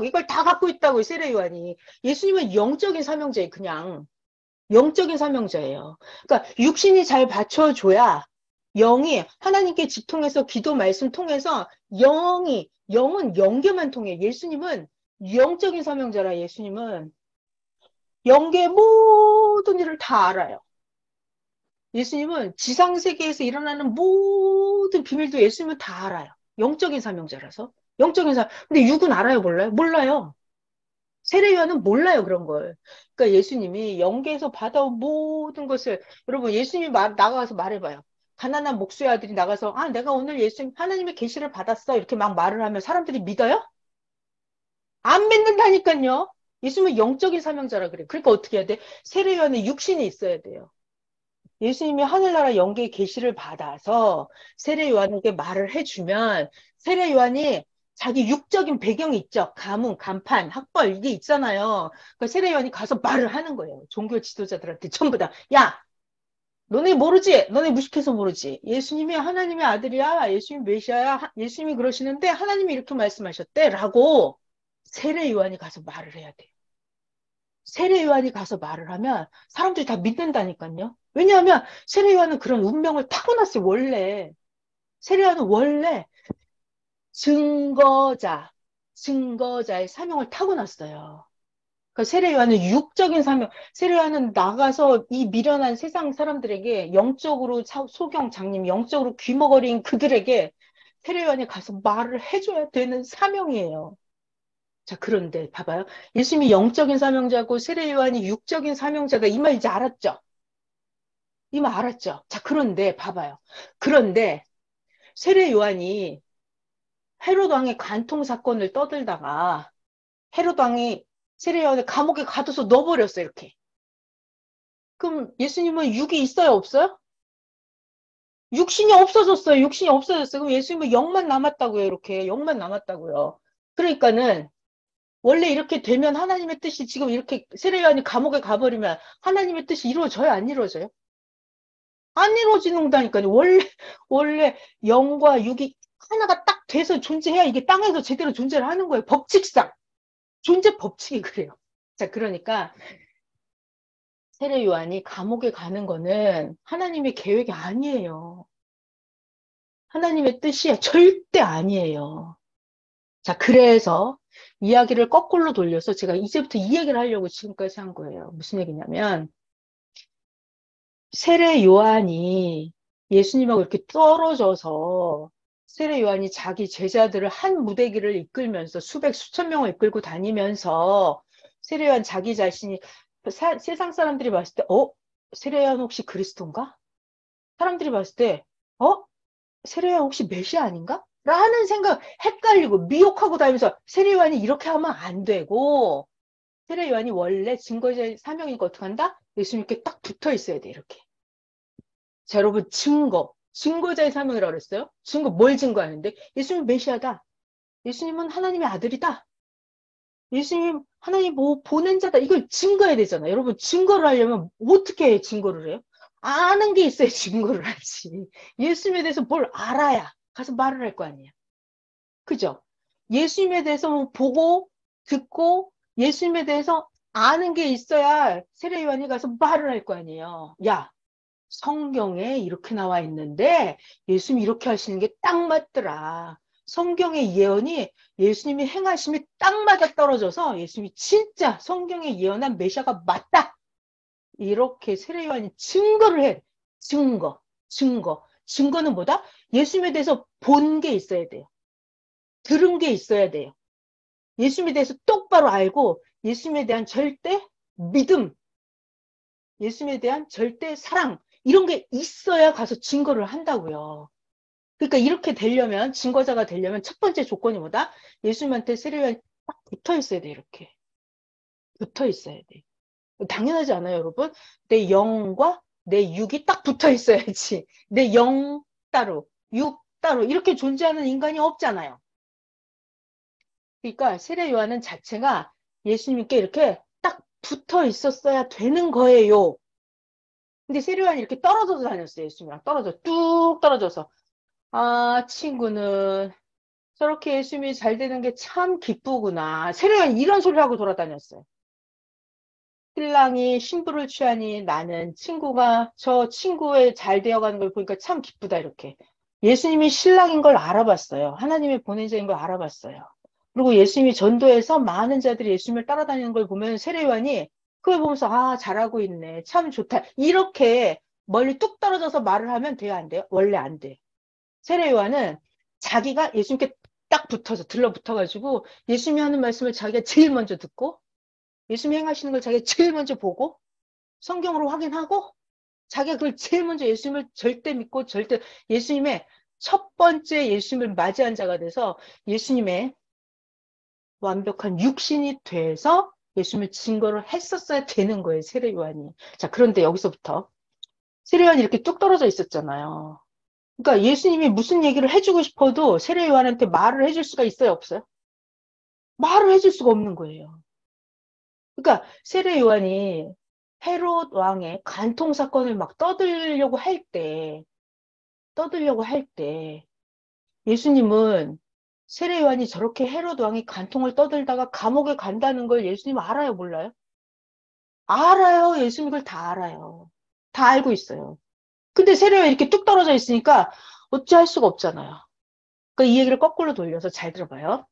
이걸 다 갖고 있다고 세례 요한이. 예수님은 영적인 삼형제예요. 그냥 영적인 삼형제예요. 그러니까 육신이 잘 받쳐줘야 영이 하나님께 직통해서 기도 말씀 통해서 영은 영계만 통해. 예수님은 영적인 삼형제라. 예수님은 영계의 모든 일을 다 알아요. 예수님은 지상세계에서 일어나는 모든 비밀도 예수님은 다 알아요. 영적인 삼형제라서. 영적인 삼. 근데 육은 알아요, 몰라요? 몰라요. 세례요한은 몰라요, 그런 걸. 그러니까 예수님이 영계에서 받아온 모든 것을, 여러분, 예수님이 나가서 말해봐요. 가난한 목수의 아들이 나가서, 아, 내가 오늘 예수님, 하나님의 계시를 받았어. 이렇게 막 말을 하면 사람들이 믿어요? 안 믿는다니까요. 예수님은 영적인 사명자라 그래. 그러니까 어떻게 해야 돼? 세례요한은 육신이 있어야 돼요. 예수님이 하늘나라 영계의 계시를 받아서 세례 요한에게 말을 해주면 세례 요한이 자기 육적인 배경이 있죠. 가문, 간판, 학벌 이게 있잖아요. 그 세례 요한이 가서 말을 하는 거예요. 종교 지도자들한테 전부 다. 야, 너네 모르지? 너네 무식해서 모르지? 예수님이 하나님의 아들이야. 예수님 메시아야. 예수님이 그러시는데 하나님이 이렇게 말씀하셨대. 라고 세례 요한이 가서 말을 해야 돼요. 세례 요한이 가서 말을 하면 사람들이 다 믿는다니까요. 왜냐하면 세례 요한은 그런 운명을 타고났어요, 원래. 세례 요한은 원래 증거자의 사명을 타고났어요. 그 세례 요한은 육적인 사명, 세례 요한은 나가서 이 미련한 세상 사람들에게 영적으로 소경 장님, 영적으로 귀머거리인 그들에게 세례 요한이 가서 말을 해줘야 되는 사명이에요. 자, 그런데 봐봐요. 예수님이 영적인 사명자고 세례 요한이 육적인 사명자다. 이 말 이제 알았죠? 이 말 알았죠? 자, 그런데 봐봐요. 그런데 세례 요한이 헤롯 왕의 간통 사건을 떠들다가 헤롯 왕이 세례 요한을 감옥에 가둬서 넣어버렸어요, 이렇게. 그럼 예수님은 육이 있어요, 없어요? 육신이 없어졌어요. 육신이 없어졌어요. 그럼 예수님은 영만 남았다고요, 이렇게. 영만 남았다고요. 그러니까는 원래 이렇게 되면 하나님의 뜻이 지금 이렇게 세례요한이 감옥에 가버리면 하나님의 뜻이 이루어져요? 안 이루어져요? 안 이루어지는다니까요. 원래 영과 육이 하나가 딱 돼서 존재해야 이게 땅에서 제대로 존재를 하는 거예요. 법칙상. 존재 법칙이 그래요. 자, 그러니까 세례요한이 감옥에 가는 거는 하나님의 계획이 아니에요. 하나님의 뜻이 절대 아니에요. 자, 그래서 이야기를 거꾸로 돌려서 제가 이제부터 이 얘기를 하려고 지금까지 한 거예요. 무슨 얘기냐면 세례 요한이 예수님하고 이렇게 떨어져서 세례 요한이 자기 제자들을 한 무대기를 이끌면서 수백 수천 명을 이끌고 다니면서 세례 요한 자기 자신이 세상 사람들이 봤을 때 세례 요한 혹시 그리스도인가? 사람들이 봤을 때 세례 요한 혹시 메시아 아닌가? 라는 생각 헷갈리고 미혹하고 다니면서 세례 요한이 이렇게 하면 안 되고 세례 요한이 원래 증거자의 사명이니까 어떻게 한다? 예수님께 딱 붙어 있어야 돼, 이렇게. 자, 여러분, 증거자의 사명이라고 그랬어요? 뭘 증거하는데? 예수님은 메시아다. 예수님은 하나님의 아들이다. 예수님, 하나님 뭐 보낸 자다. 이걸 증거해야 되잖아. 여러분, 증거를 하려면 어떻게 증거를 해요? 아는 게 있어야 증거를 하지. 예수님에 대해서 뭘 알아야 가서 말을 할 거 아니야. 그죠? 예수님에 대해서 뭐 보고, 듣고, 예수님에 대해서 아는 게 있어야 세례 요한이 가서 말을 할 거 아니에요. 야, 성경에 이렇게 나와 있는데 예수님이 이렇게 하시는 게 딱 맞더라. 성경의 예언이 예수님이 행하심이 딱 맞아 떨어져서 예수님이 진짜 성경에 예언한 메시아가 맞다. 이렇게 세례 요한이 증거를 해. 증거는 뭐다? 예수님에 대해서 본 게 있어야 돼요. 들은 게 있어야 돼요. 예수님에 대해서 똑바로 알고 예수님에 대한 절대 믿음, 예수님에 대한 절대 사랑 이런 게 있어야 가서 증거를 한다고요. 그러니까 이렇게 되려면 증거자가 되려면 첫 번째 조건이 뭐다? 예수님한테 세례요한이 딱 붙어 있어야 돼. 이렇게 붙어 있어야 돼. 당연하지 않아요, 여러분? 내 영과 내 육이 딱 붙어 있어야지. 내 영 따로, 육 따로 이렇게 존재하는 인간이 없잖아요. 그러니까 세례 요한은 자체가 예수님께 이렇게 딱 붙어 있었어야 되는 거예요. 근데 세례 요한이 이렇게 떨어져서 다녔어요. 예수님이랑 뚝 떨어져서. 아, 친구는 저렇게 예수님이 잘 되는 게 참 기쁘구나. 세례요한이 이런 소리를 하고 돌아다녔어요. 신랑이 신부를 취하니 나는 친구가 저 친구의 잘 되어가는 걸 보니까 참 기쁘다 이렇게. 예수님이 신랑인 걸 알아봤어요. 하나님의 보낸 자인 걸 알아봤어요. 그리고 예수님이 전도해서 많은 자들이 예수님을 따라다니는 걸 보면 세례요한이 그걸 보면서 아 잘하고 있네. 참 좋다. 이렇게 멀리 뚝 떨어져서 말을 하면 돼요 안 돼요? 원래 안 돼. 세례요한은 자기가 예수님께 딱 붙어서 들러붙어가지고 예수님이 하는 말씀을 자기가 제일 먼저 듣고 예수님이 행하시는 걸 자기가 제일 먼저 보고 성경으로 확인하고 자기가 그걸 제일 먼저 예수님을 절대 믿고 절대 예수님의 첫 번째 예수님을 맞이한 자가 돼서 예수님의 완벽한 육신이 돼서 예수님을 증거를 했었어야 되는 거예요. 세례요한이. 자, 그런데 여기서부터 세례요한이 이렇게 뚝 떨어져 있었잖아요. 그러니까 예수님이 무슨 얘기를 해주고 싶어도 세례요한한테 말을 해줄 수가 있어요, 없어요? 말을 해줄 수가 없는 거예요. 그러니까 세례요한이 헤롯 왕의 간통 사건을 막 떠들려고 할 때, 예수님은 세례요한이 저렇게 헤롯 왕이 간통을 떠들다가 감옥에 간다는 걸 예수님 알아요, 몰라요? 알아요. 예수님 그걸 다 알아요. 다 알고 있어요. 근데 세례요한이 이렇게 뚝 떨어져 있으니까 어찌할 수가 없잖아요. 그러니까 이 얘기를 거꾸로 돌려서 잘 들어봐요.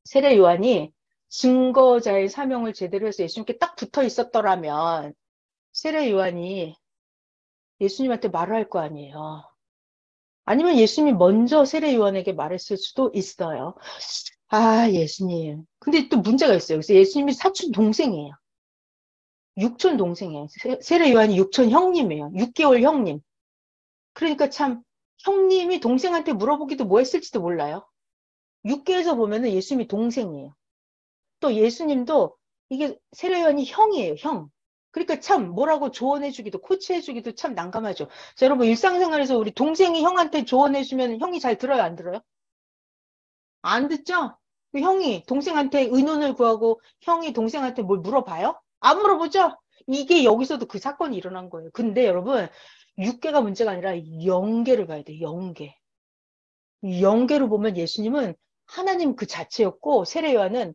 세례 요한이 증거자의 사명을 제대로 해서 예수님께 딱 붙어 있었더라면 세례 요한이 예수님한테 말을 할 거 아니에요. 아니면 예수님이 먼저 세례 요한에게 말했을 수도 있어요. 아, 예수님. 근데 또 문제가 있어요. 그래서 예수님이 사촌 동생이에요. 육촌 동생이에요. 세례 요한이 육촌 형님이에요. 6개월 형님. 그러니까 참 형님이 동생한테 물어보기도 뭐 했을지도 몰라요. 육계에서 보면은 예수님이 동생이에요. 또 예수님도 이게 세례요한이 형이에요, 형. 그러니까 참 뭐라고 조언해주기도 코치해주기도 참 난감하죠. 자, 여러분 일상생활에서 우리 동생이 형한테 조언해주면 형이 잘 들어요, 안 들어요? 안 듣죠? 그 형이 동생한테 의논을 구하고 형이 동생한테 뭘 물어봐요? 안 물어보죠? 이게 여기서도 그 사건이 일어난 거예요. 근데 여러분 육계가 문제가 아니라 영계를 봐야 돼요, 영계. 영계로 보면 예수님은 하나님 그 자체였고 세례요한은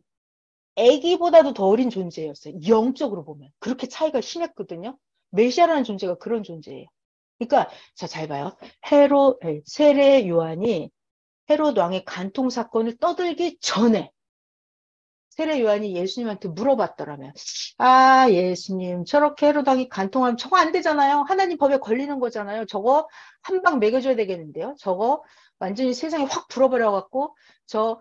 아기보다도 더 어린 존재였어요. 영적으로 보면. 그렇게 차이가 심했거든요. 메시아라는 존재가 그런 존재예요. 그러니까 자, 잘 봐요. 세례 요한이 헤롯 왕의 간통 사건을 떠들기 전에 세례 요한이 예수님한테 물어봤더라면 아, 예수님 저렇게 헤롯 왕이 간통하면 저거 안 되잖아요. 하나님 법에 걸리는 거잖아요. 저거 한 방 먹여줘야 되겠는데요. 저거 완전히 세상에 확 불어버려 갖고 저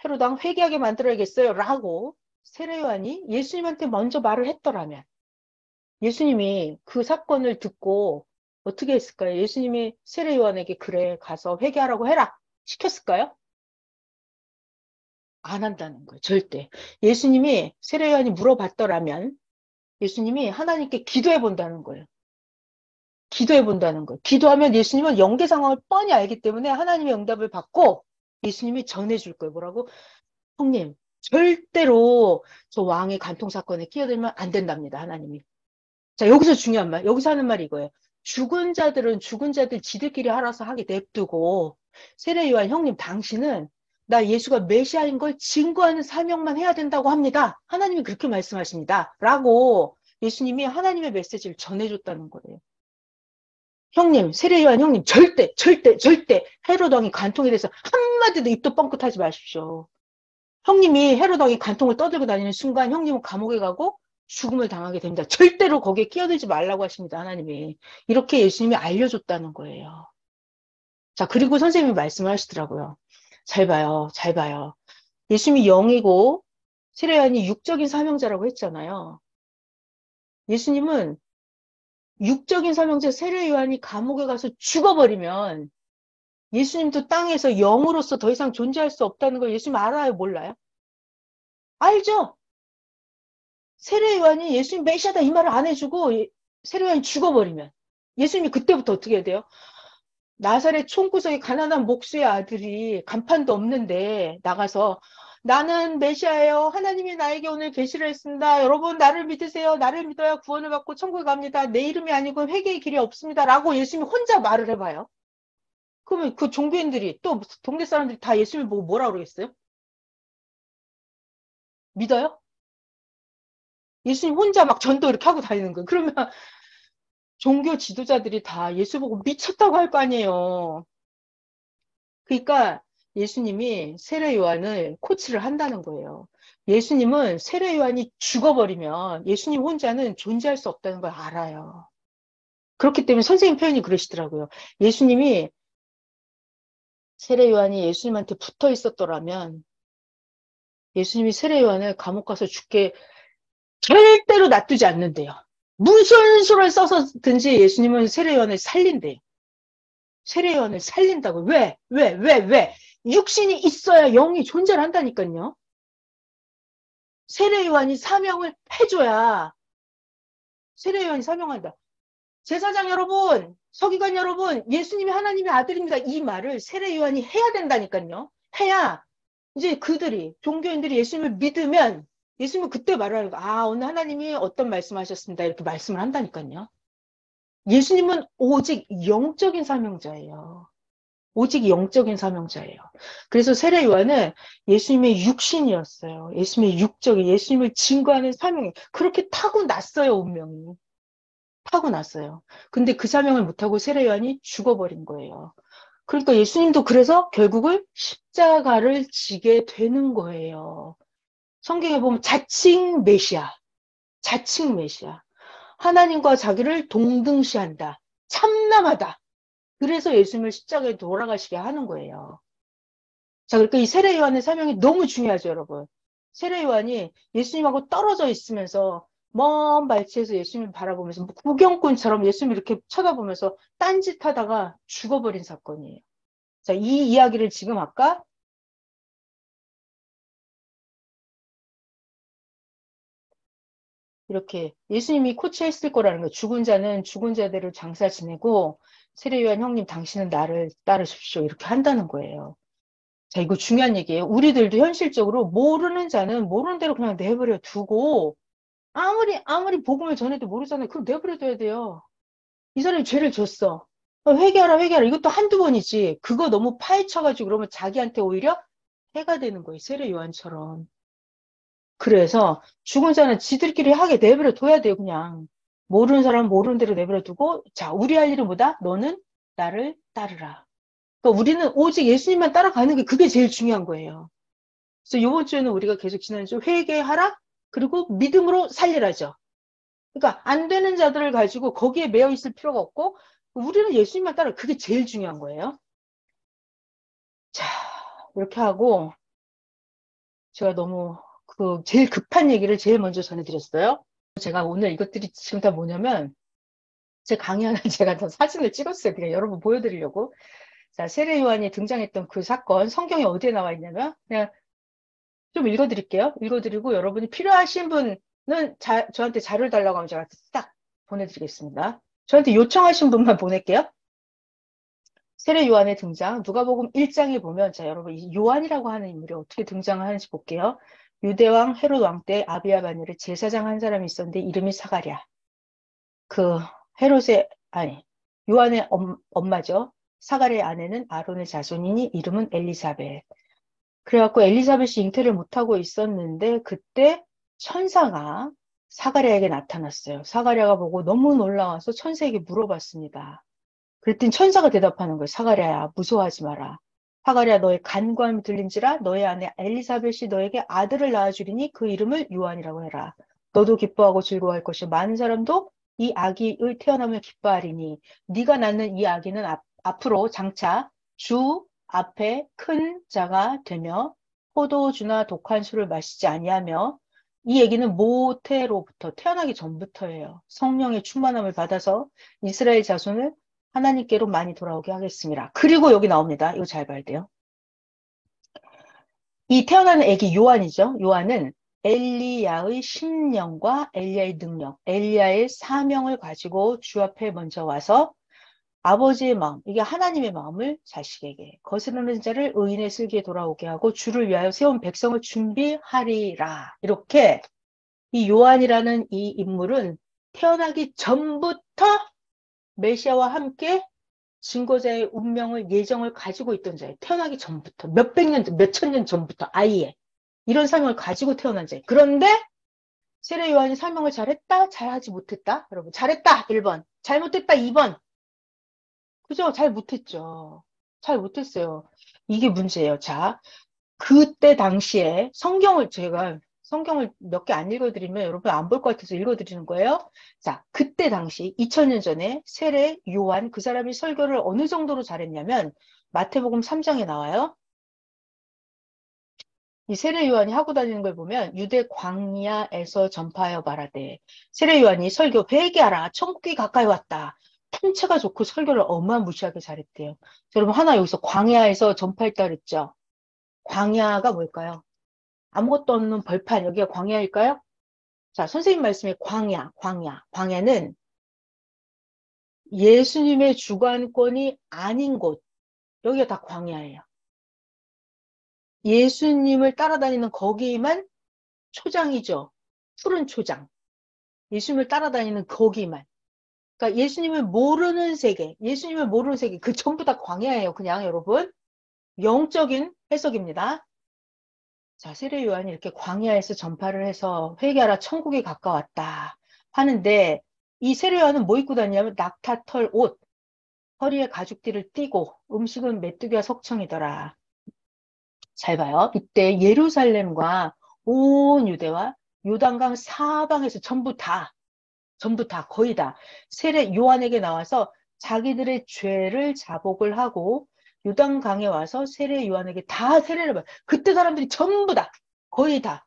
헤롯 왕 회개하게 만들어야겠어요. 라고 세례 요한이 예수님한테 먼저 말을 했더라면 예수님이 그 사건을 듣고 어떻게 했을까요? 예수님이 세례 요한에게 그래 가서 회개하라고 해라 시켰을까요? 안 한다는 거예요. 절대. 예수님이 세례 요한이 물어봤더라면 예수님이 하나님께 기도해 본다는 거예요. 기도해 본다는 거예요. 기도하면 예수님은 영계 상황을 뻔히 알기 때문에 하나님의 응답을 받고 예수님이 전해줄 거예요. 뭐라고? 형님, 절대로 저 왕의 간통 사건에 끼어들면 안 된답니다. 하나님이. 자, 여기서 중요한 말, 여기서 하는 말이 이거예요. 죽은 자들은 죽은 자들 지들끼리 알아서 하게 냅두고 세례 요한 형님 당신은 나 예수가 메시아인 걸 증거하는 사명만 해야 된다고 합니다. 하나님이 그렇게 말씀하십니다. 라고 예수님이 하나님의 메시지를 전해줬다는 거예요. 형님, 세례 요한 형님 절대 헤롯 왕이 간통에 대해서 한마디도 입도 뻥끗하지 마십시오. 형님이 헤롯 왕이 간통을 떠들고 다니는 순간 형님은 감옥에 가고 죽음을 당하게 됩니다. 절대로 거기에 끼어들지 말라고 하십니다. 하나님이. 이렇게 예수님이 알려줬다는 거예요. 자, 그리고 선생님이 말씀을 하시더라고요. 잘 봐요. 잘 봐요. 예수님이 영이고 세례요한이 육적인 사명자라고 했잖아요. 예수님은 육적인 사명자 세례요한이 감옥에 가서 죽어버리면 예수님도 땅에서 영으로서 더 이상 존재할 수 없다는 걸 예수님 알아요? 몰라요? 알죠? 세례요한이 예수님 메시아다 이 말을 안 해주고 세례요한이 죽어버리면 예수님이 그때부터 어떻게 해야 돼요? 나사렛 총구석에 가난한 목수의 아들이 간판도 없는데 나가서 나는 메시아예요. 하나님이 나에게 오늘 계시를 했습니다. 여러분 나를 믿으세요. 나를 믿어야 구원을 받고 천국에 갑니다. 내 이름이 아니고 회개의 길이 없습니다. 라고 예수님이 혼자 말을 해봐요. 그러면 그 종교인들이 또 동네 사람들이 다 예수님을 보고 뭐라 그러겠어요? 믿어요? 예수님 혼자 막 전도 이렇게 하고 다니는 거예요. 그러면 종교 지도자들이 다 예수 보고 미쳤다고 할 거 아니에요. 그러니까 예수님이 세례 요한을 코치를 한다는 거예요. 예수님은 세례 요한이 죽어버리면 예수님 혼자는 존재할 수 없다는 걸 알아요. 그렇기 때문에 선생님 표현이 그러시더라고요. 예수님이 세례 요한이 예수님한테 붙어 있었더라면 예수님이 세례 요한을 감옥 가서 죽게 절대로 놔두지 않는데요. 무슨 수를 써서든지 예수님은 세례 요한을 살린대요. 세례 요한을 살린다고. 왜? 육신이 있어야 영이 존재를 한다니까요. 세례 요한이 사명을 해줘야 세례 요한이 사명한다. 제사장 여러분, 서기관 여러분, 예수님이 하나님의 아들입니다. 이 말을 세례 요한이 해야 된다니까요. 해야 이제 그들이 종교인들이 예수님을 믿으면 예수님은 그때 말하는 거. 아, 오늘 하나님이 어떤 말씀하셨습니다. 이렇게 말씀을 한다니까요. 예수님은 오직 영적인 사명자예요. 오직 영적인 사명자예요. 그래서 세례 요한은 예수님의 육신이었어요. 예수님의 육적인, 예수님을 증거하는 사명이 그렇게 타고났어요, 운명이. 타고났어요. 근데 그 사명을 못하고 세례 요한이 죽어버린 거예요. 그러니까 예수님도 그래서 결국은 십자가를 지게 되는 거예요. 성경에 보면 자칭 메시아, 자칭 메시아. 하나님과 자기를 동등시한다. 참남하다. 그래서 예수님을 십자가에 돌아가시게 하는 거예요. 자, 그러니까 이 세례 요한의 사명이 너무 중요하죠, 여러분. 세례 요한이 예수님하고 떨어져 있으면서 먼 발치에서 예수님을 바라보면서 뭐 구경꾼처럼 예수님을 이렇게 쳐다보면서 딴짓하다가 죽어버린 사건이에요. 자, 이 이야기를 지금 아까 이렇게 예수님이 코치했을 거라는 거예요. 죽은 자는 죽은 자대로 장사 지내고 세례 요한 형님 당신은 나를 따르십시오. 이렇게 한다는 거예요. 자, 이거 중요한 얘기예요. 우리들도 현실적으로 모르는 자는 모르는 대로 그냥 내버려 두고 아무리 복음을 전해도 모르잖아요. 그럼 내버려 둬야 돼요. 이 사람이 죄를 졌어. 회개하라. 이것도 한두 번이지. 그거 너무 파헤쳐가지고 그러면 자기한테 오히려 해가 되는 거예요. 세례 요한처럼. 그래서 죽은 자는 지들끼리 하게 내버려 둬야 돼요. 그냥. 모르는 사람은 모르는 대로 내버려 두고 자, 우리 할 일은 뭐다? 너는 나를 따르라. 그러니까 우리는 오직 예수님만 따라가는 게 그게 제일 중요한 거예요. 그래서 이번 주에는 우리가 계속 지난주 회개하라 그리고 믿음으로 살리라죠. 그러니까 안 되는 자들을 가지고 거기에 매여 있을 필요가 없고 우리는 예수님만 따라 그게 제일 중요한 거예요. 자, 이렇게 하고 제가 너무 그 제일 급한 얘기를 제일 먼저 전해드렸어요. 제가 오늘 이것들이 지금 다 뭐냐면 제 강의 하나 제가 더 사진을 찍었어요. 그냥 여러분 보여드리려고. 자, 세례 요한이 등장했던 그 사건 성경에 어디에 나와 있냐면 그냥 좀 읽어드릴게요. 읽어드리고 여러분이 필요하신 분은 저한테 자료를 달라고 하면 제가 딱 보내드리겠습니다. 저한테 요청하신 분만 보낼게요. 세례 요한의 등장. 누가복음 1장에 보면 자 여러분 이 요한이라고 하는 인물이 어떻게 등장을 하는지 볼게요. 유대왕 헤롯 왕 때 아비야 바닐에 제사장 한 사람이 있었는데 이름이 사가랴. 그 헤롯의 아니 요한의 엄마죠. 사가랴의 아내는 아론의 자손이니 이름은 엘리사벳. 그래갖고 엘리사벳이 잉태를 못하고 있었는데 그때 천사가 사가랴에게 나타났어요. 사가랴가 보고 너무 놀라워서 천사에게 물어봤습니다. 그랬더니 천사가 대답하는 거예요. 사가랴야 무서워하지 마라. 사가랴 너의 간구함이 들린지라 너의 아내 엘리사벳이 너에게 아들을 낳아주리니 그 이름을 요한이라고 해라. 너도 기뻐하고 즐거워할 것이요 많은 사람도 이 아기의 태어남을 기뻐하리니 네가 낳는 이 아기는 앞으로 장차 주 앞에 큰 자가 되며 포도주나 독한 술을 마시지 아니하며 이 얘기는 모태로부터 태어나기 전부터예요. 성령의 충만함을 받아서 이스라엘 자손을 하나님께로 많이 돌아오게 하겠습니다. 그리고 여기 나옵니다. 이거 잘 봐야 돼요. 이 태어나는 아기 요한이죠. 요한은 엘리야의 심령과 엘리야의 능력, 엘리야의 사명을 가지고 주 앞에 먼저 와서 아버지의 마음, 이게 하나님의 마음을 자식에게 거스르는 자를 의인의 슬기에 돌아오게 하고 주를 위하여 세운 백성을 준비하리라. 이렇게 이 요한이라는 이 인물은 태어나기 전부터 메시아와 함께 증거자의 운명을 예정을 가지고 있던 자예요. 태어나기 전부터 몇백 년, 몇천 년 전부터 아예 이런 사명을 가지고 태어난 자예요. 그런데 세례 요한이 설명을 잘했다? 잘하지 못했다? 여러분 잘했다 1번, 잘못했다 2번. 그죠? 잘 못했죠. 잘 못했어요. 이게 문제예요. 자, 그때 당시에 제가 성경을 몇 개 안 읽어드리면 여러분 안 볼 것 같아서 읽어드리는 거예요. 자, 그때 당시 2000년 전에 세례 요한 그 사람이 설교를 어느 정도로 잘했냐면 마태복음 3장에 나와요. 이 세례 요한이 하고 다니는 걸 보면 유대 광야에서 전파하여 말하되 세례 요한이 설교 회개하라 천국이 가까이 왔다. 풍채가 좋고 설교를 어마무시하게 잘했대요. 여러분 하나 여기서 광야에서 전파했다 그랬죠. 광야가 뭘까요? 아무것도 없는 벌판 여기가 광야일까요? 자, 선생님 말씀에 광야는 예수님의 주관권이 아닌 곳 여기가 다 광야예요. 예수님을 따라다니는 거기만 초장이죠. 푸른 초장. 예수님을 따라다니는 거기만. 그러니까 예수님을 모르는 세계, 그 전부 다 광야예요. 그냥 여러분. 영적인 해석입니다. 자, 세례 요한이 이렇게 광야에서 전파를 해서 회개하라 천국이 가까웠다 하는데 이 세례 요한은 뭐 입고 다니냐면 낙타털 옷, 허리에 가죽띠를 띠고 음식은 메뚜기와 석청이더라. 잘 봐요. 이때 예루살렘과 온 유대와 요단강 사방에서 전부 다, 거의 다 세례 요한에게 나와서 자기들의 죄를 자복을 하고 요단강에 와서 세례 요한에게 다 세례를 받. 그때 사람들이 전부 다, 거의 다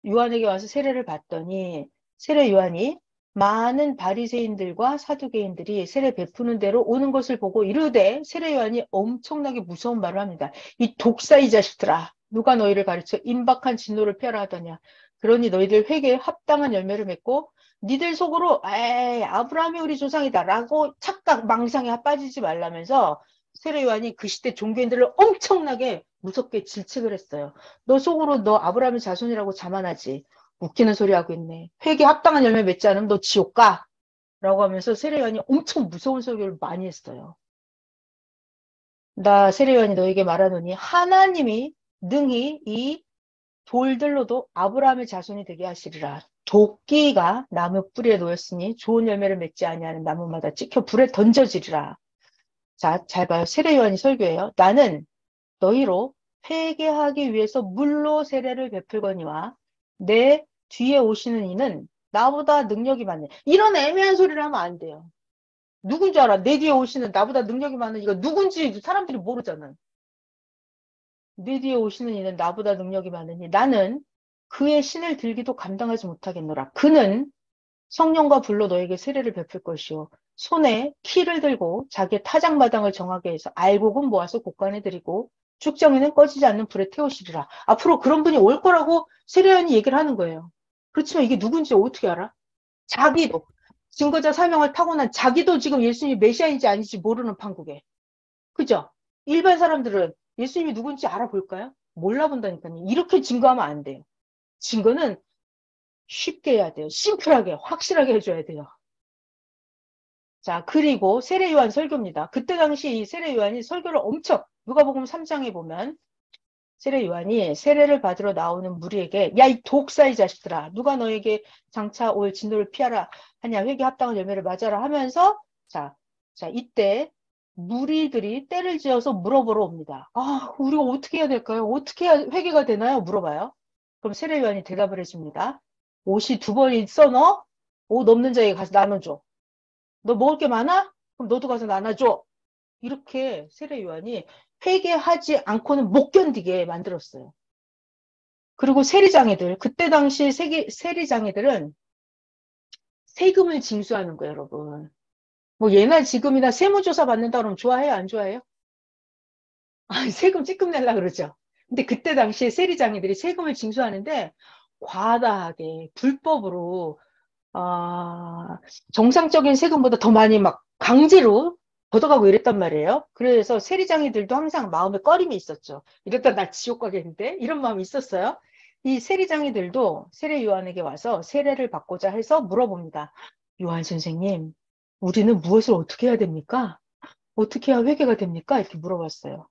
요한에게 와서 세례를 받더니 세례 요한이 많은 바리새인들과 사두개인들이 세례 베푸는 대로 오는 것을 보고 이르되 세례 요한이 엄청나게 무서운 말을 합니다. 이 독사이 자식들아 누가 너희를 가르쳐 임박한 진노를 펴라 하더냐. 그러니 너희들 회개에 합당한 열매를 맺고 니들 속으로 에이 아브라함이 우리 조상이다 라고 착각 망상에 빠지지 말라면서 세례 요한이 그 시대 종교인들을 엄청나게 무섭게 질책을 했어요. 너 속으로 너 아브라함의 자손이라고 자만하지. 웃기는 소리 하고 있네. 회개 합당한 열매 맺지 않으면 너 지옥 가. 라고 하면서 세례요한이 엄청 무서운 설교를 많이 했어요. 나 세례요한이 너에게 말하노니 하나님이 능히 이 돌들로도 아브라함의 자손이 되게 하시리라. 도끼가 나무 뿌리에 놓였으니 좋은 열매를 맺지 아니하는 나무마다 찍혀 불에 던져지리라. 자, 잘 봐요. 세례요한이 설교해요. 나는 너희로 회개하기 위해서 물로 세례를 베풀거니와 내 뒤에 오시는 이는 나보다 능력이 많네. 이런 애매한 소리를 하면 안 돼요. 누군지 알아? 내 뒤에 오시는 나보다 능력이 많은 이가 누군지 사람들이 모르잖아. 내 뒤에 오시는 이는 나보다 능력이 많으니 나는 그의 신을 들기도 감당하지 못하겠노라. 그는 성령과 불로 너에게 세례를 베풀 것이요. 손에 키를 들고 자기의 타작마당을 정하게 해서 알곡은 모아서 곳간에 들이고 쭉정이는 꺼지지 않는 불에 태우시리라. 앞으로 그런 분이 올 거라고 세례요한이 얘기를 하는 거예요. 그렇지만 이게 누군지 어떻게 알아? 자기도 증거자 사명을 타고난 자기도 지금 예수님이 메시아인지 아닌지 모르는 판국에. 그죠? 일반 사람들은 예수님이 누군지 알아볼까요? 몰라본다니까요. 이렇게 증거하면 안 돼요. 증거는 쉽게 해야 돼요. 심플하게, 확실하게 해줘야 돼요. 자, 그리고 세례 요한 설교입니다. 그때 당시 이 세례 요한이 설교를 엄청, 누가복음 3장에 보면 세례 요한이 세례를 받으러 나오는 무리에게 야, 이 독사의 자식들아, 누가 너에게 장차 올 진노를 피하라 하냐, 회개 합당한 열매를 맞아라 하면서 자, 이때 무리들이 때를 지어서 물어보러 옵니다. 아, 우리가 어떻게 해야 될까요? 어떻게 해야 회개가 되나요? 물어봐요. 그럼 세례 요한이 대답을 해줍니다. 옷이 두 벌 있어 너? 옷 없는 자에게 가서 나눠줘. 너 먹을 게 많아? 그럼 너도 가서 나눠줘. 이렇게 세례 요한이 회개하지 않고는 못 견디게 만들었어요. 그리고 세리장애들, 그때 당시 세리장애들은 세금을 징수하는 거예요, 여러분. 뭐 예나 지금이나 세무조사 받는다 그러면 좋아해요, 안 좋아해요? 아, 세금 찌끔 내려 그러죠. 근데 그때 당시에 세리장애들이 세금을 징수하는데 과다하게 불법으로 정상적인 세금보다 더 많이 막 강제로 걷어가고 이랬단 말이에요. 그래서 세리장이들도 항상 마음에 꺼림이 있었죠. 이랬다 나 지옥 가겠는데? 이런 마음이 있었어요. 이 세리장이들도 세례 요한에게 와서 세례를 받고자 해서 물어봅니다. 요한 선생님, 우리는 무엇을 어떻게 해야 됩니까? 어떻게 해야 회개가 됩니까? 이렇게 물어봤어요.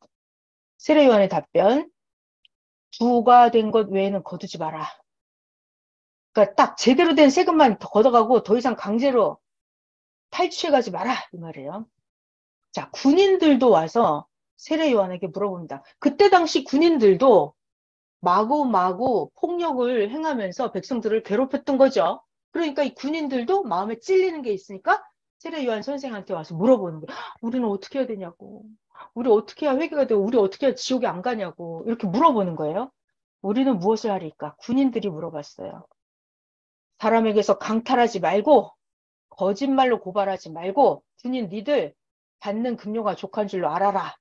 세례 요한의 답변, 주가 된 것 외에는 거두지 마라. 그러니까 딱 제대로 된 세금만 더 걷어가고 더 이상 강제로 탈취해가지 마라 이 말이에요. 자, 군인들도 와서 세례 요한에게 물어봅니다. 그때 당시 군인들도 마구마구 폭력을 행하면서 백성들을 괴롭혔던 거죠. 그러니까 이 군인들도 마음에 찔리는 게 있으니까 세례 요한 선생한테 와서 물어보는 거예요. 우리는 어떻게 해야 되냐고. 우리 어떻게 해야 회개가 되고 우리 어떻게 해야 지옥에 안 가냐고 이렇게 물어보는 거예요. 우리는 무엇을 하리까? 군인들이 물어봤어요. 사람에게서 강탈하지 말고 거짓말로 고발하지 말고 군인 니들 받는 급료가 족한 줄로 알아라.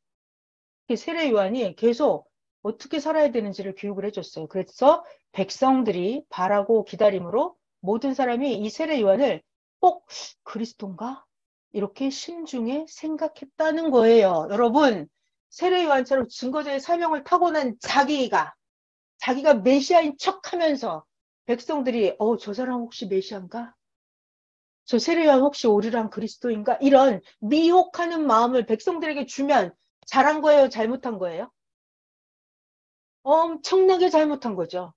세례 요한이 계속 어떻게 살아야 되는지를 교육을 해줬어요. 그래서 백성들이 바라고 기다림으로 모든 사람이 이 세례 요한을 꼭 그리스도인가? 이렇게 심중에 생각했다는 거예요. 여러분, 세례 요한처럼 증거자의 사명을 타고난 자기가 메시아인 척하면서 백성들이 저 사람 혹시 메시아인가? 저 세례요한 혹시 오리랑 그리스도인가? 이런 미혹하는 마음을 백성들에게 주면 잘한 거예요? 잘못한 거예요? 엄청나게 잘못한 거죠.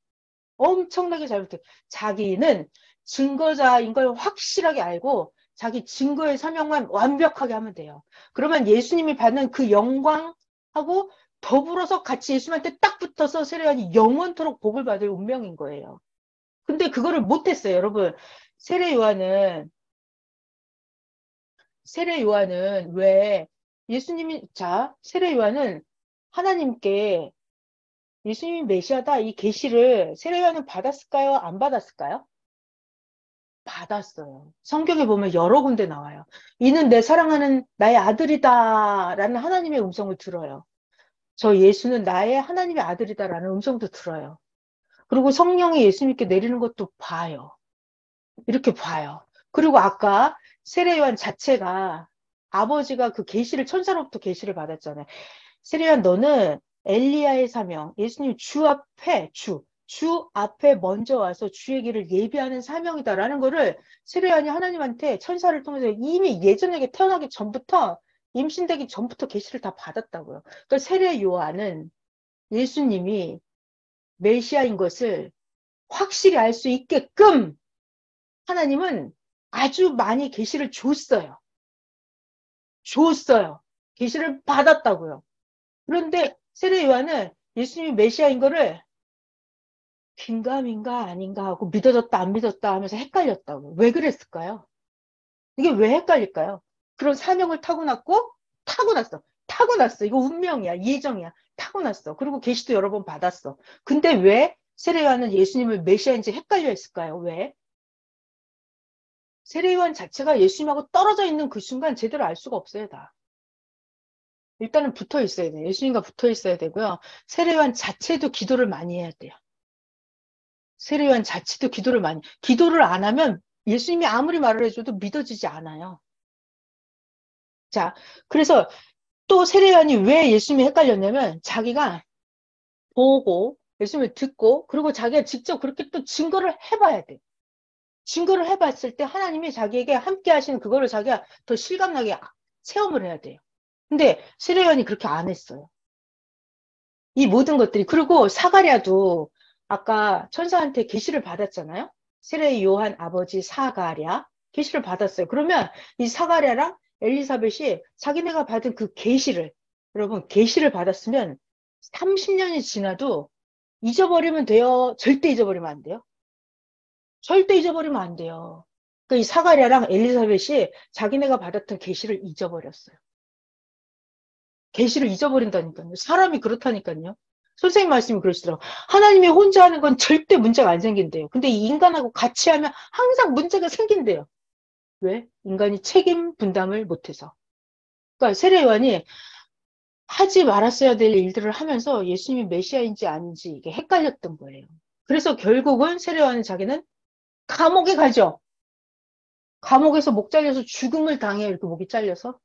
엄청나게 잘못해. 자기는 증거자인 걸 확실하게 알고 자기 증거의 사명만 완벽하게 하면 돼요. 그러면 예수님이 받는 그 영광하고 더불어서 같이 예수님한테 딱 붙어서 세례요한이 영원토록 복을 받을 운명인 거예요. 근데 그거를 못했어요, 여러분. 세례 요한은 세례 요한은 왜 세례 요한은 하나님께 예수님이 메시아다 이 계시를 세례 요한은 받았을까요? 안 받았을까요? 받았어요. 성경에 보면 여러 군데 나와요. 이는 내 사랑하는 나의 아들이다라는 하나님의 음성을 들어요. 저 예수는 나의 하나님의 아들이다라는 음성도 들어요. 그리고 성령이 예수님께 내리는 것도 봐요. 이렇게 봐요. 그리고 아까 세례 요한 자체가 아버지가 그 계시를 천사로부터 계시를 받았잖아요. 세례요한 너는 엘리야의 사명, 예수님 주 앞에 먼저 와서 주의 길을 예비하는 사명이다라는 거를 세례요한이 하나님한테 천사를 통해서 이미 예전에 태어나기 전부터 임신되기 전부터 계시를 다 받았다고요. 그러니까 세례요한은 예수님이 메시아인 것을 확실히 알 수 있게끔 하나님은 아주 많이 계시를 줬어요. 줬어요. 계시를 받았다고요. 그런데 세례 요한은 예수님이 메시아인 거를 긴가민가 아닌가 하고 믿어졌다 안 믿었다 하면서 헷갈렸다고. 왜 그랬을까요? 이게 왜 헷갈릴까요? 그런 사명을 타고났고 타고났어. 이거 운명이야. 예정이야. 타고났어. 그리고 계시도 여러 번 받았어. 근데 왜 세례 요한은 예수님을 메시아인지 헷갈려 했을까요? 왜? 세례 요한 자체가 예수님하고 떨어져 있는 그 순간 제대로 알 수가 없어요, 다. 일단은 붙어 있어야 돼요. 예수님과 붙어 있어야 되고요. 세례요한 자체도 기도를 많이 해야 돼요. 세례요한 자체도 기도를 안 하면 예수님이 아무리 말을 해줘도 믿어지지 않아요. 자, 그래서 또 세례요한이 왜 예수님이 헷갈렸냐면 자기가 보고 예수님을 듣고 그리고 자기가 직접 그렇게 또 증거를 해봐야 돼. 증거를 해봤을 때 하나님이 자기에게 함께 하시는 그거를 자기가 더 실감나게 체험을 해야 돼요. 근데 세례요한이 그렇게 안 했어요. 이 모든 것들이. 그리고 사가랴도 아까 천사한테 계시를 받았잖아요. 세례 요한 아버지 사가랴 계시를 받았어요. 그러면 이 사가랴랑 엘리사벳이 자기네가 받은 그 계시를 여러분 계시를 받았으면 30년이 지나도 잊어버리면 돼요. 절대 잊어버리면 안 돼요. 절대 잊어버리면 안 돼요. 그러니까 이 사가랴랑 엘리사벳이 자기네가 받았던 계시를 잊어버렸어요. 계시를 잊어버린다니까요. 사람이 그렇다니까요. 선생님 말씀이 그러시더라고요. 하나님이 혼자 하는 건 절대 문제가 안 생긴대요. 근데 이 인간하고 같이 하면 항상 문제가 생긴대요. 왜? 인간이 책임 분담을 못해서. 그러니까 세례 요한이 하지 말았어야 될 일들을 하면서 예수님이 메시아인지 아닌지 이게 헷갈렸던 거예요. 그래서 결국은 세례 요한은 자기는 감옥에 가죠. 감옥에서 목 잘려서 죽음을 당해요. 이렇게 목이 잘려서.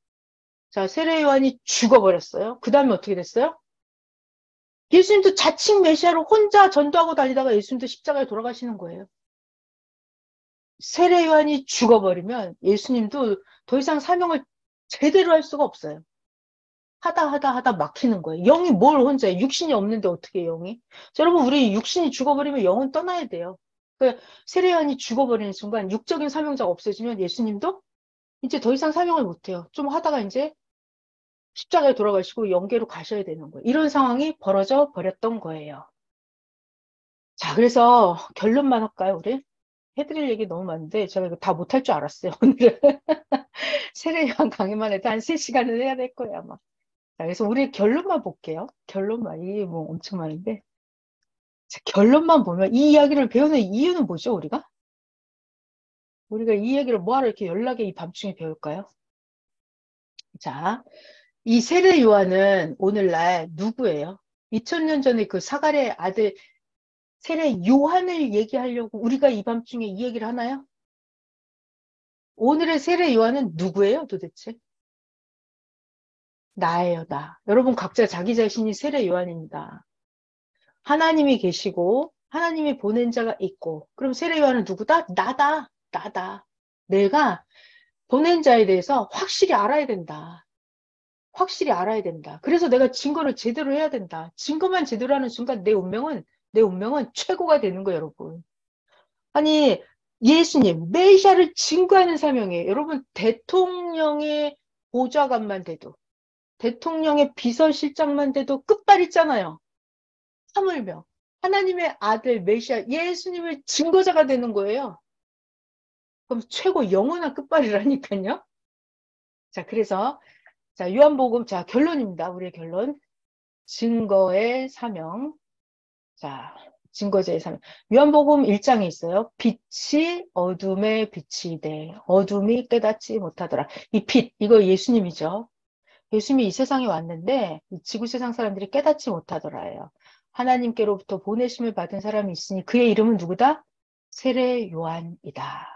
자, 세례 요한이 죽어버렸어요. 그 다음에 어떻게 됐어요? 예수님도 자칭 메시아로 혼자 전도하고 다니다가 예수님도 십자가에 돌아가시는 거예요. 세례 요한이 죽어버리면 예수님도 더 이상 사명을 제대로 할 수가 없어요. 하다 막히는 거예요. 영이 뭘 혼자 해? 육신이 없는데 어떻게 영이? 자, 여러분, 우리 육신이 죽어버리면 영은 떠나야 돼요. 그 세례요한이 죽어버리는 순간 육적인 사명자가 없어지면 예수님도 이제 더 이상 사명을 못해요. 좀 하다가 이제 십자가에 돌아가시고 영계로 가셔야 되는 거예요. 이런 상황이 벌어져 버렸던 거예요. 자, 그래서 결론만 할까요, 우리? 해드릴 얘기 너무 많은데 제가 이거 다 못할 줄 알았어요, 오늘은. 세례요한 강의만 해도 한 3시간은 해야 될 거예요, 아마. 자, 그래서 우리 결론만 볼게요. 결론만. 이게 뭐 엄청 많은데. 자, 결론만 보면 이 이야기를 배우는 이유는 뭐죠, 우리가? 우리가 이 이야기를 뭐하러 이렇게 연락에 이 밤중에 배울까요? 자, 이 세례 요한은 오늘날 누구예요? 2000년 전에 그 사갈의 아들 세례 요한을 얘기하려고 우리가 이 밤중에 이 얘기를 하나요? 오늘의 세례 요한은 누구예요, 도대체? 나예요, 나. 여러분 각자 자기 자신이 세례 요한입니다. 하나님이 계시고 하나님이 보낸 자가 있고 그럼 세례 요한은 누구다? 나다. 내가 보낸 자에 대해서 확실히 알아야 된다. 확실히 알아야 된다. 그래서 내가 증거를 제대로 해야 된다. 증거만 제대로 하는 순간 내 운명은 최고가 되는 거예요, 여러분. 아니, 예수님, 메시아를 증거하는 사명이에요. 여러분, 대통령의 보좌관만 돼도, 대통령의 비서실장만 돼도 끝발 있잖아요. 하물며 하나님의 아들 메시아 예수님을 증거자가 되는 거예요. 그럼 최고 영원한 끝발이라니까요. 자, 그래서 자, 요한복음 자, 결론입니다. 우리의 결론. 증거의 사명. 자, 증거자의 사명. 요한복음 1장에 있어요. 빛이 어둠에 빛이 돼. 어둠이 깨닫지 못하더라. 이 빛, 이거 예수님이죠. 예수님이 이 세상에 왔는데 이 지구 세상 사람들이 깨닫지 못하더라예요. 하나님께로부터 보내심을 받은 사람이 있으니 그의 이름은 누구다? 세례 요한이다.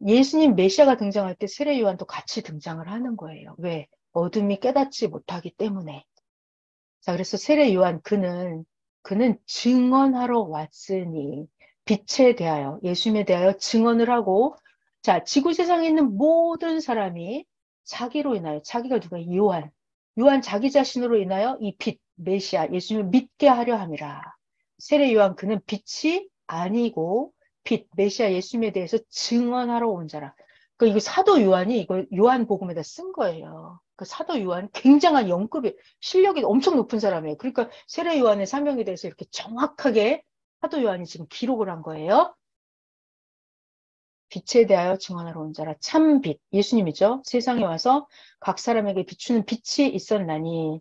예수님 메시아가 등장할 때 세례 요한도 같이 등장을 하는 거예요. 왜? 어둠이 깨닫지 못하기 때문에. 자, 그래서 세례 요한 그는 증언하러 왔으니 빛에 대하여 예수님에 대하여 증언을 하고 자, 지구 세상에 있는 모든 사람이 자기로 인하여 자기가 누가 요한 자기 자신으로 인하여 이 빛 메시아 예수님을 믿게 하려 함이라. 세례 요한 그는 빛이 아니고 빛 메시아 예수님에 대해서 증언하러 온 자라. 그 이거 사도 요한이 이거 요한복음에다 쓴 거예요. 그 사도 요한 굉장한 영급의 실력이 엄청 높은 사람이에요. 그러니까 세례 요한의 사명에 대해서 이렇게 정확하게 사도 요한이 지금 기록을 한 거예요. 빛에 대하여 증언하러 온 자라 참 빛, 예수님이죠. 세상에 와서 각 사람에게 비추는 빛이 있었나니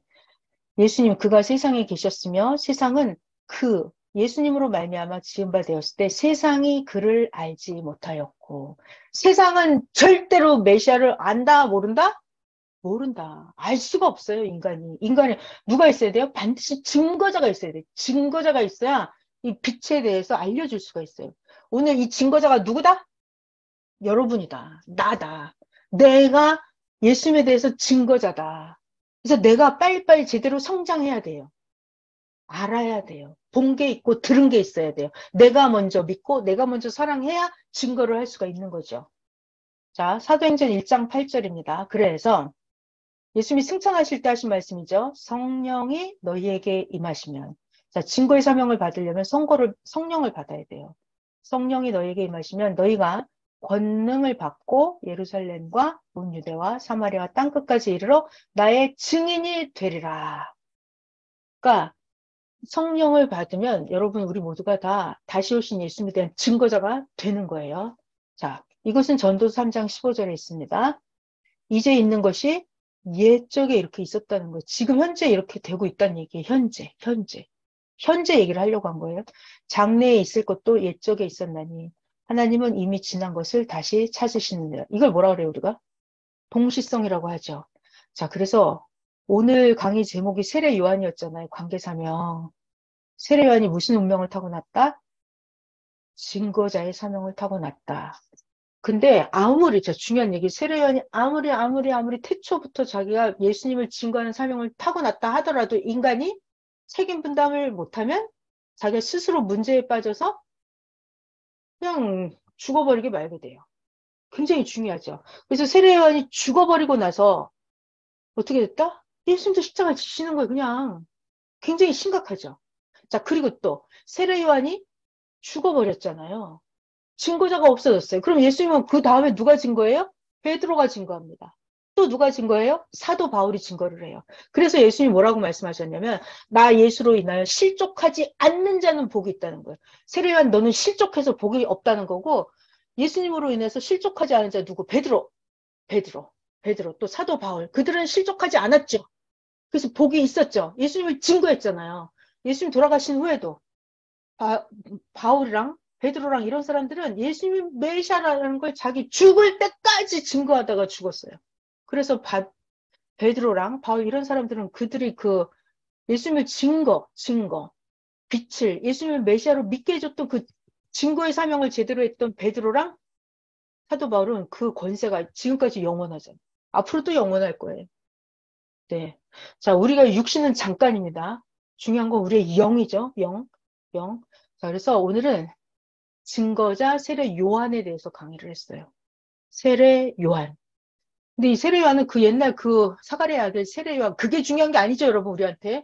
예수님 그가 세상에 계셨으며 세상은 그 예수님으로 말미암아 지은 바 되었을 때 세상이 그를 알지 못하였고 세상은 절대로 메시아를 안다 모른다? 모른다. 알 수가 없어요, 인간이. 인간이 누가 있어야 돼요? 반드시 증거자가 있어야 돼요. 증거자가 있어야 이 빛에 대해서 알려줄 수가 있어요. 오늘 이 증거자가 누구다? 여러분이다. 나다. 내가 예수님에 대해서 증거자다. 그래서 내가 빨리빨리 제대로 성장해야 돼요. 알아야 돼요. 본 게 있고 들은 게 있어야 돼요. 내가 먼저 믿고 내가 먼저 사랑해야 증거를 할 수가 있는 거죠. 자, 사도행전 1장 8절입니다. 그래서 예수님이 승천하실 때 하신 말씀이죠. 성령이 너희에게 임하시면. 자, 증거의 사명을 받으려면 성령을 받아야 돼요. 성령이 너희에게 임하시면 너희가 권능을 받고 예루살렘과 온 유대와 사마리아와 땅끝까지 이르러 나의 증인이 되리라. 그러니까 성령을 받으면 여러분 우리 모두가 다 다시 오신 예수님에 대한 증거자가 되는 거예요. 자, 이것은 전도서 3장 15절에 있습니다. 이제 있는 것이 옛적에 이렇게 있었다는 거예요. 지금 현재 이렇게 되고 있다는 얘기예요. 현재 얘기를 하려고 한 거예요. 장래에 있을 것도 옛적에 있었나니 하나님은 이미 지난 것을 다시 찾으시느니라. 이걸 뭐라 그래요, 우리가? 동시성이라고 하죠. 자, 그래서 오늘 강의 제목이 세례 요한이었잖아요. 관계사명. 세례 요한이 무슨 운명을 타고났다? 증거자의 사명을 타고났다. 근데 아무리 저 중요한 얘기 세례요한이 아무리 태초부터 자기가 예수님을 증거하는 사명을 타고났다 하더라도 인간이 책임 분담을 못하면 자기가 스스로 문제에 빠져서 그냥 죽어버리게 말게 돼요. 굉장히 중요하죠. 그래서 세례요한이 죽어버리고 나서 어떻게 됐다? 예수님도 십자가 지시는 거예요. 그냥 굉장히 심각하죠. 자, 그리고 또 세례 요한이 죽어버렸잖아요. 증거자가 없어졌어요. 그럼 예수님은 그 다음에 누가 증거해요? 베드로가 증거합니다. 또 누가 증거해요? 사도 바울이 증거를 해요. 그래서 예수님이 뭐라고 말씀하셨냐면 나 예수로 인하여 실족하지 않는 자는 복이 있다는 거예요. 세례요한 너는 실족해서 복이 없다는 거고 예수님으로 인해서 실족하지 않은 자 누구? 베드로, 베드로, 베드로 또 사도 바울 그들은 실족하지 않았죠. 그래서 복이 있었죠. 예수님을 증거했잖아요. 예수님 돌아가신 후에도 바울이랑 베드로랑 이런 사람들은 예수님이 메시아라는 걸 자기 죽을 때까지 증거하다가 죽었어요. 그래서 베드로랑 바울 이런 사람들은 그들이 그 예수님을 증거, 빛을 예수님을 메시아로 믿게 해줬던 그 증거의 사명을 제대로 했던 베드로랑 사도 바울은 그 권세가 지금까지 영원하잖아요. 앞으로도 영원할 거예요. 네. 자, 우리가 육신은 잠깐입니다. 중요한 건 우리의 영이죠. 영, 영. 자, 그래서 오늘은 증거자 세례 요한에 대해서 강의를 했어요. 세례 요한. 근데 이 세례 요한은 그 옛날 그 사가랴의 아들 세례 요한 그게 중요한 게 아니죠, 여러분 우리한테.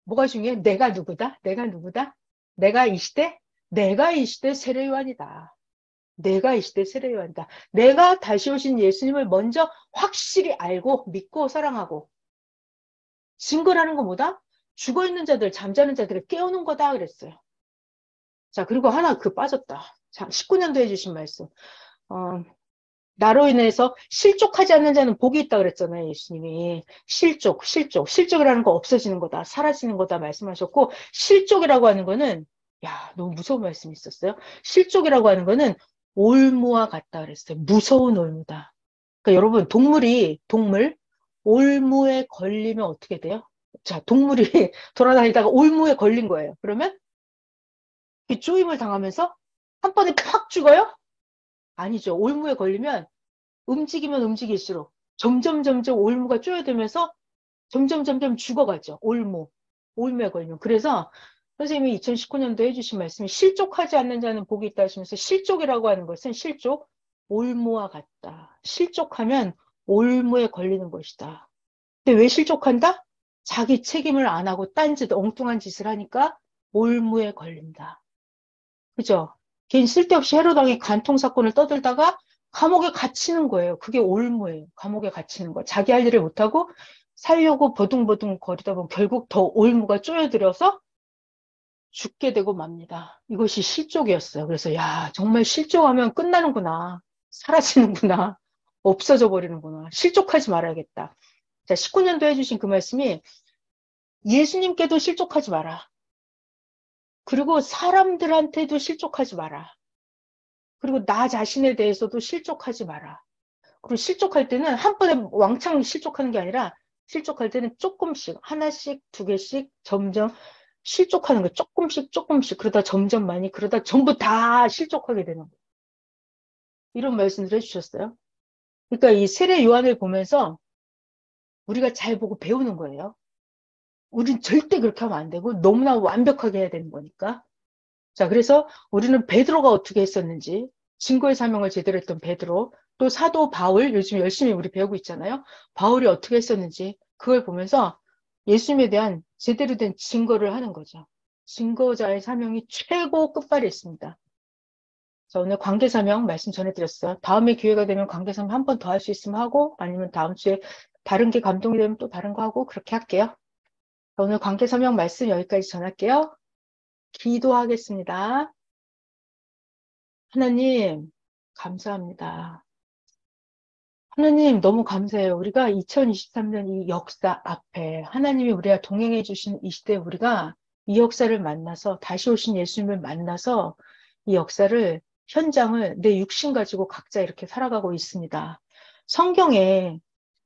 뭐가 중요해? 내가 누구다? 내가 누구다? 내가 이 시대? 내가 이 시대 세례 요한이다. 내가 이 시대 세례 요한이다. 내가 다시 오신 예수님을 먼저 확실히 알고 믿고 사랑하고 증거라는 건 뭐다? 죽어있는 자들, 잠자는 자들을 깨우는 거다 그랬어요. 자, 그리고 하나 빠졌다. 자, 19년도 해주신 말씀. 나로 인해서 실족하지 않는 자는 복이 있다 그랬잖아요, 예수님이. 실족이라는 거 없어지는 거다, 사라지는 거다 말씀하셨고, 실족이라고 하는 거는, 야, 너무 무서운 말씀이 있었어요. 실족이라고 하는 거는 올무와 같다 그랬어요. 무서운 올무다. 그러니까 여러분, 동물, 올무에 걸리면 어떻게 돼요? 자, 동물이 돌아다니다가 올무에 걸린 거예요. 그러면 그 쪼임을 당하면서 한 번에 팍 죽어요? 아니죠. 올무에 걸리면 움직이면 움직일수록 점점 올무가 쪼여들면서 점점 죽어가죠. 올무에 걸리면. 그래서 선생님이 2019년도 해주신 말씀이 실족하지 않는 자는 복이 있다 하시면서 실족이라고 하는 것은 올무와 같다. 실족하면 올무에 걸리는 것이다. 근데 왜 실족한다? 자기 책임을 안 하고 딴짓, 엉뚱한 짓을 하니까 올무에 걸린다. 그죠? 괜히 쓸데없이 헤로당의 간통 사건을 떠들다가 감옥에 갇히는 거예요. 그게 올무예요. 감옥에 갇히는 거. 자기 할 일을 못하고 살려고 버둥버둥 거리다 보면 결국 더 올무가 쪼여들어서 죽게 되고 맙니다. 이것이 실족이었어요. 그래서 야, 정말 실족하면 끝나는구나. 사라지는구나. 없어져 버리는구나. 실족하지 말아야겠다. 자, 19년도 해주신 그 말씀이 예수님께도 실족하지 마라. 그리고 사람들한테도 실족하지 마라. 그리고 나 자신에 대해서도 실족하지 마라. 그리고 실족할 때는 한 번에 왕창 실족하는 게 아니라 실족할 때는 조금씩, 하나씩, 두 개씩 점점 실족하는 거예요. 조금씩. 그러다 점점 많이, 그러다 전부 다 실족하게 되는 거예요. 이런 말씀을 해주셨어요. 그러니까 이 세례 요한을 보면서 우리가 잘 보고 배우는 거예요. 우린 절대 그렇게 하면 안 되고 너무나 완벽하게 해야 되는 거니까. 자, 그래서 우리는 베드로가 어떻게 했었는지, 증거의 사명을 제대로 했던 베드로, 또 사도 바울, 요즘 열심히 우리 배우고 있잖아요. 바울이 어떻게 했었는지, 그걸 보면서 예수님에 대한 제대로 된 증거를 하는 거죠. 증거자의 사명이 최고 끝발이 있습니다. 자, 오늘 관계사명 말씀 전해드렸어요. 다음에 기회가 되면 관계사명 한 번 더 할 수 있으면 하고, 아니면 다음 주에 다른 게 감동이 되면 또 다른 거 하고, 그렇게 할게요. 자, 오늘 관계사명 말씀 여기까지 전할게요. 기도하겠습니다. 하나님, 감사합니다. 하나님, 너무 감사해요. 우리가 2023년 이 역사 앞에 하나님이 우리와 동행해 주신 이 시대에 우리가 이 역사를 만나서 다시 오신 예수님을 만나서 이 역사를 현장을 내 육신 가지고 각자 이렇게 살아가고 있습니다. 성경에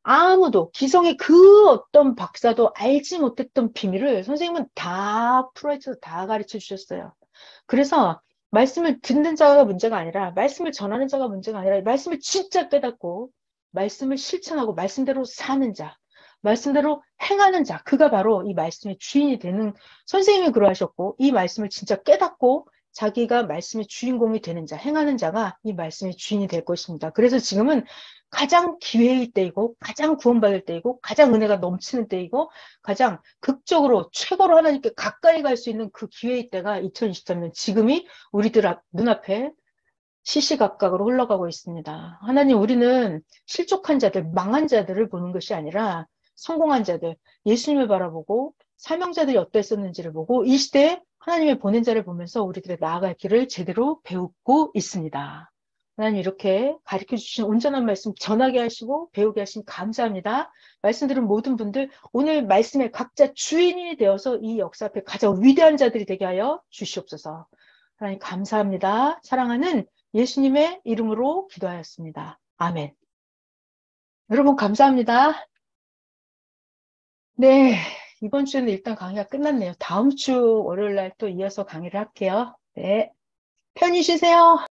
아무도 기성의 그 어떤 박사도 알지 못했던 비밀을 선생님은 다 풀어주셔서 다 가르쳐 주셨어요. 그래서 말씀을 듣는 자가 문제가 아니라 말씀을 전하는 자가 문제가 아니라 말씀을 진짜 깨닫고 말씀을 실천하고 말씀대로 사는 자, 말씀대로 행하는 자, 그가 바로 이 말씀의 주인이 되는 선생님이 그러하셨고 이 말씀을 진짜 깨닫고 자기가 말씀의 주인공이 되는 자, 행하는 자가 이 말씀의 주인이 될 것입니다. 그래서 지금은 가장 기회일 때이고, 가장 구원받을 때이고, 가장 은혜가 넘치는 때이고, 가장 극적으로 최고로 하나님께 가까이 갈 수 있는 그 기회일 때가 2023년 지금이 우리들 눈앞에 시시각각으로 흘러가고 있습니다. 하나님, 우리는 실족한 자들, 망한 자들을 보는 것이 아니라 성공한 자들, 예수님을 바라보고 사명자들이 어땠었는지를 보고 이 시대에 하나님의 보낸 자를 보면서 우리들의 나아갈 길을 제대로 배우고 있습니다. 하나님, 이렇게 가르쳐 주신 온전한 말씀 전하게 하시고 배우게 하신 감사합니다. 말씀 들은 모든 분들 오늘 말씀에 각자 주인이 되어서 이 역사 앞에 가장 위대한 자들이 되게 하여 주시옵소서. 하나님, 감사합니다. 사랑하는 예수님의 이름으로 기도하였습니다. 아멘. 여러분, 감사합니다. 네, 이번 주는 일단 강의가 끝났네요. 다음 주 월요일 날 또 이어서 강의를 할게요. 네, 편히 쉬세요.